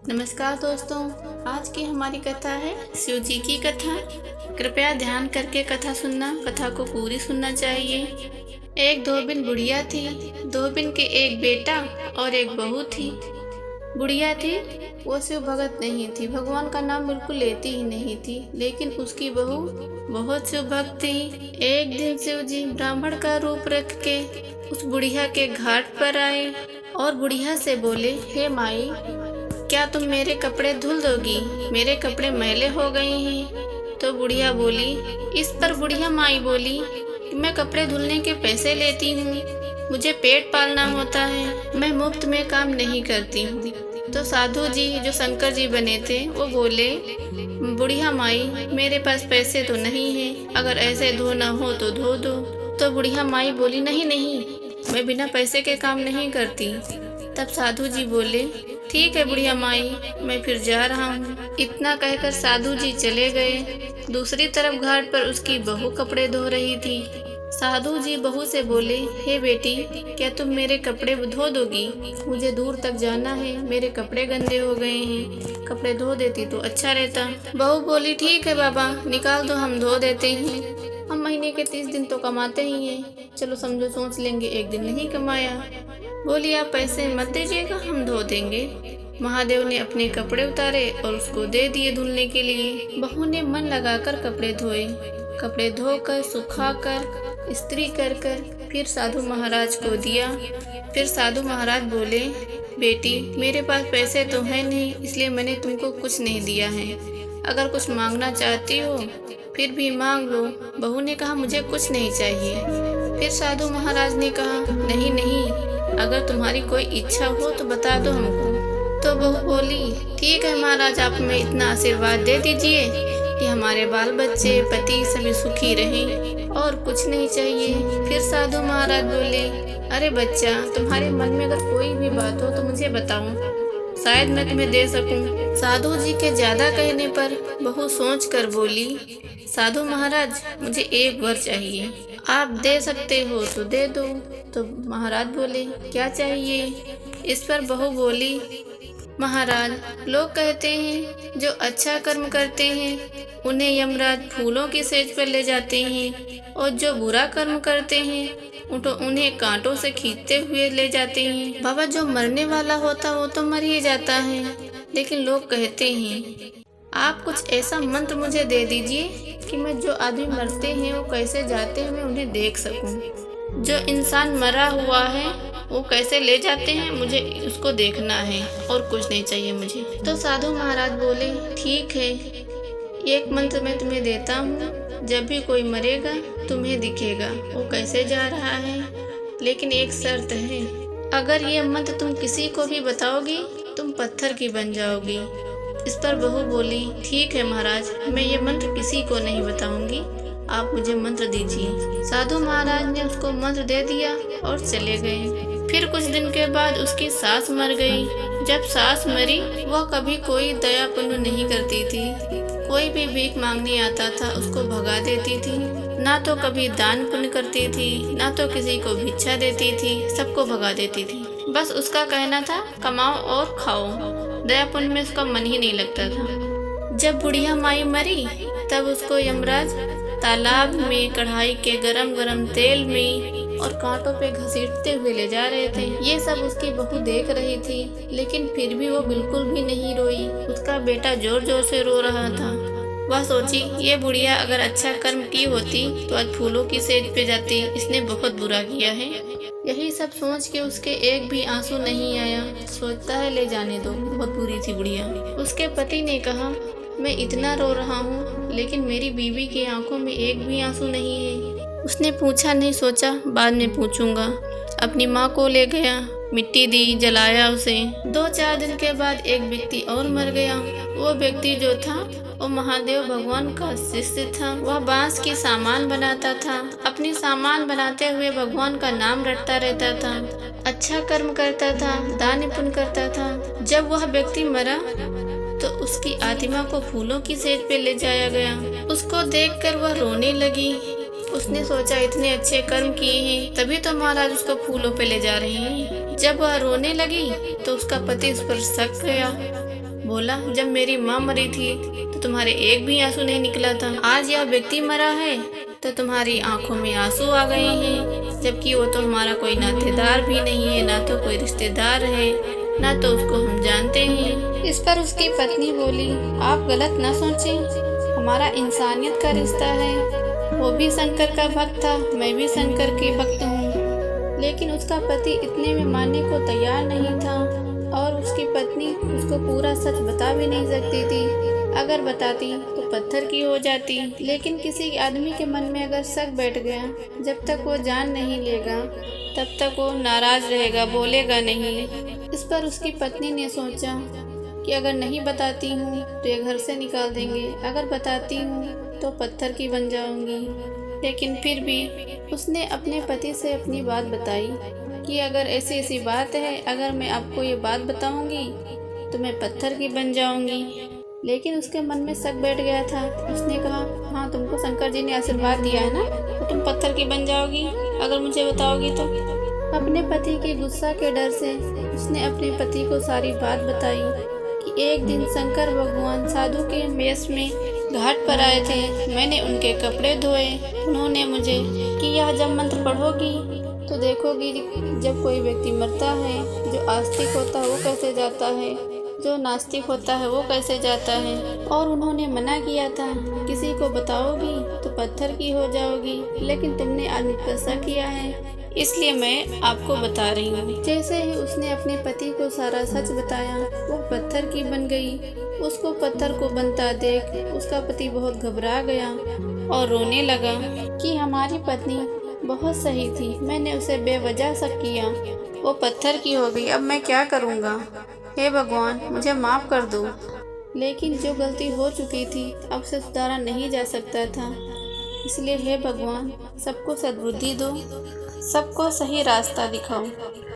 नमस्कार दोस्तों, आज की हमारी कथा है शिव जी की कथा। कृपया ध्यान करके कथा सुनना, कथा को पूरी सुनना चाहिए। एक धोबिन बुढ़िया थी। धोबिन के एक बेटा और एक बहू थी। बुढ़िया थी, वो शिव भगत नहीं थी, भगवान का नाम बिल्कुल लेती ही नहीं थी। लेकिन उसकी बहू बहुत शिव भक्त थी। एक दिन शिव जी ब्राह्मण का रूप रख के उस बुढ़िया के घाट पर आए और बुढ़िया से बोले, हे माई, क्या तुम मेरे कपड़े धुल दोगी? मेरे कपड़े मैले हो गए हैं। तो बुढ़िया बोली। इस पर बुढ़िया माई बोली कि मैं कपड़े धुलने के पैसे लेती हूँ, मुझे पेट पालना होता है, मैं मुफ्त में काम नहीं करती हूँ। तो साधु जी जो शंकर जी बने थे वो बोले, बुढ़िया माई, मेरे पास पैसे तो नहीं है, अगर ऐसे धोना हो तो धो दो। तो बुढ़िया माई बोली, नहीं नहीं, मैं बिना पैसे के काम नहीं करती। तब साधु जी बोले, ठीक है बुढ़िया माई, मैं फिर जा रहा हूँ। इतना कहकर साधु जी चले गए। दूसरी तरफ घाट पर उसकी बहू कपड़े धो रही थी। साधु जी बहू से बोले, हे बेटी, क्या तुम मेरे कपड़े धो दोगी? मुझे दूर तक जाना है, मेरे कपड़े गंदे हो गए हैं, कपड़े धो देती तो अच्छा रहता। बहू बोली, ठीक है बाबा, निकाल दो, हम धो देते हैं। हम महीने के 30 दिन तो कमाते ही हैं, चलो समझो सोच लेंगे, एक दिन नहीं कमाया। बोली, आप पैसे मत दीजिएगा, हम धो देंगे। महादेव ने अपने कपड़े उतारे और उसको दे दिए धुलने के लिए। बहू ने मन लगाकर कपड़े धोए। कपड़े धोकर सुखाकर इस्त्री कर फिर साधु महाराज को दिया। फिर साधु महाराज बोले, बेटी, मेरे पास पैसे तो है नहीं, इसलिए मैंने तुमको कुछ नहीं दिया है। अगर कुछ मांगना चाहती हो फिर भी मांग लो। बहू ने कहा, मुझे कुछ नहीं चाहिए। फिर साधु महाराज ने कहा, नहीं नहीं, अगर तुम्हारी कोई इच्छा हो तो बता दो हमको। तो बहू बोली, ठीक है महाराज, आप हमें इतना आशीर्वाद दे दीजिए कि हमारे बाल बच्चे पति सभी सुखी रहें, और कुछ नहीं चाहिए। फिर साधु महाराज बोले, अरे बच्चा, तुम्हारे मन में अगर कोई भी बात हो तो मुझे बताओ, शायद मैं तुम्हें दे सकूं। साधु जी के ज्यादा कहने पर बहू सोच कर बोली, साधु महाराज, मुझे एक वर चाहिए, आप दे सकते हो तो दे दो। तो महाराज बोले, क्या चाहिए? इस पर बहू बोली, महाराज, लोग कहते हैं जो अच्छा कर्म करते हैं उन्हें यमराज फूलों की सेज पर ले जाते हैं, और जो बुरा कर्म करते हैं तो उन्हें कांटों से खींचते हुए ले जाते हैं। बाबा, जो मरने वाला होता वो तो मर ही जाता है, लेकिन लोग कहते हैं, आप कुछ ऐसा मंत्र मुझे दे दीजिए कि मैं जो आदमी मरते हैं वो कैसे जाते हैं मैं उन्हें देख सकूं। जो इंसान मरा हुआ है वो कैसे ले जाते हैं मुझे उसको देखना है, और कुछ नहीं चाहिए मुझे। तो साधु महाराज बोले, ठीक है, एक मंत्र मैं तुम्हें देता हूँ, जब भी कोई मरेगा तुम्हें दिखेगा वो कैसे जा रहा है, लेकिन एक शर्त है, अगर ये मंत्र तुम किसी को भी बताओगी तुम पत्थर की बन जाओगी। इस पर बहू बोली, ठीक है महाराज, मैं ये मंत्र किसी को नहीं बताऊंगी, आप मुझे मंत्र दीजिए। साधु महाराज ने उसको मंत्र दे दिया और चले गए। फिर कुछ दिन के बाद उसकी सास मर गई। जब सास मरी वह कभी कोई दया पुण्य नहीं करती थी, कोई भी भीख मांगने आता था उसको भगा देती थी, ना तो कभी दान पुण्य करती थी, ना तो किसी को भिक्षा देती थी, सबको भगा देती थी। बस उसका कहना था, कमाओ और खाओ, दया पुण्य में उसका मन ही नहीं लगता था। जब बुढ़िया माई मरी तब उसको यमराज तालाब में कढ़ाई के गरम गरम तेल में और कांटों पे घसीटते हुए ले जा रहे थे। ये सब उसकी बहू देख रही थी, लेकिन फिर भी वो बिल्कुल भी नहीं रोई। उसका बेटा जोर जोर से रो रहा था। वह सोची, ये बुढ़िया अगर अच्छा कर्म की होती तो आज फूलों की सेज पे जाती, इसने बहुत बुरा किया है। यही सब सोच के उसके एक भी आंसू नहीं आया। सोचता है, ले जाने दो, बहुत बुरी थी बुढ़िया। उसके पति ने कहा, मैं इतना रो रहा हूँ लेकिन मेरी बीवी की आंखों में एक भी आंसू नहीं है। उसने पूछा नहीं, सोचा बाद में पूछूंगा। अपनी माँ को ले गया, मिट्टी दी, जलाया उसे। 2-4 दिन के बाद एक व्यक्ति और मर गया। वो व्यक्ति जो था वो महादेव भगवान का शिष्य था। वह बांस की सामान बनाता था। अपनी सामान बनाते हुए भगवान का नाम रटता रहता था, अच्छा कर्म करता था, दान पुण्य करता था। जब वह व्यक्ति मरा तो उसकी आत्मा को फूलों की सेज पे ले जाया गया। उसको देखकर वह रोने लगी। उसने सोचा, इतने अच्छे कर्म किए हैं तभी तो महाराज उसको फूलों पे ले जा रहे हैं। जब वह रोने लगी तो उसका पति उस पर शक गया। बोला, जब मेरी माँ मरी थी तो तुम्हारे एक भी आंसू नहीं निकला था। आज यह व्यक्ति मरा है तो तुम्हारी आंखों में आंसू आ गए हैं, जबकि वो तो हमारा कोई नातेदार भी नहीं है, ना तो कोई रिश्तेदार है, ना तो उसको हम जानते हैं। इस पर उसकी पत्नी बोली, आप गलत ना सोचें, हमारा इंसानियत का रिश्ता है। वो भी शंकर का भक्त था, मैं भी शंकर की भक्त हूँ। लेकिन उसका पति इतने में मानने को तैयार नहीं था और उसकी पत्नी उसको पूरा सच बता भी नहीं सकती थी। अगर बताती तो पत्थर की हो जाती। लेकिन किसी आदमी के मन में अगर शक बैठ गया, जब तक वो जान नहीं लेगा तब तक वो नाराज रहेगा, बोलेगा नहीं। इस पर उसकी पत्नी ने सोचा कि अगर नहीं बताती हूँ तो ये घर से निकाल देंगे, अगर बताती हूँ तो पत्थर की बन जाऊंगी। लेकिन फिर भी उसने अपने पति से अपनी बात बताई कि अगर ऐसी ऐसी बात है, अगर मैं आपको ये बात बताऊंगी तो मैं पत्थर की बन जाऊंगी। लेकिन उसके मन में शक बैठ गया था। उसने कहा, हाँ, तुमको शंकर जी ने आशीर्वाद दिया है ना, तो तुम पत्थर की बन जाओगी अगर मुझे बताओगी तो। अपने पति के गुस्सा के डर से उसने अपने पति को सारी बात बताई कि एक दिन शंकर भगवान साधु के वेश में घाट पर आए थे। मैंने उनके कपड़े धोए। उन्होंने मुझे कि यह जब मंत्र पढ़ोगी तो देखोगी जब कोई व्यक्ति मरता है, जो आस्तिक होता है वो कैसे जाता है, जो नास्तिक होता है वो कैसे जाता है। और उन्होंने मना किया था, किसी को बताओगी तो पत्थर की हो जाओगी। लेकिन तुमने आज मुझ पर शक किया है, इसलिए मैं आपको बता रही हूँ। जैसे ही उसने अपने पति को सारा सच बताया, वो पत्थर की बन गई। उसको पत्थर को बनता देख उसका पति बहुत घबरा गया और रोने लगा कि हमारी पत्नी बहुत सही थी, मैंने उसे बेवजह शक किया, वो पत्थर की हो गई, अब मैं क्या करूँगा। हे भगवान, मुझे माफ़ कर दो। लेकिन जो गलती हो चुकी थी अब से सुधारा नहीं जा सकता था। इसलिए हे भगवान, सबको सद्बुद्धि दो, सबको सही रास्ता दिखाओ।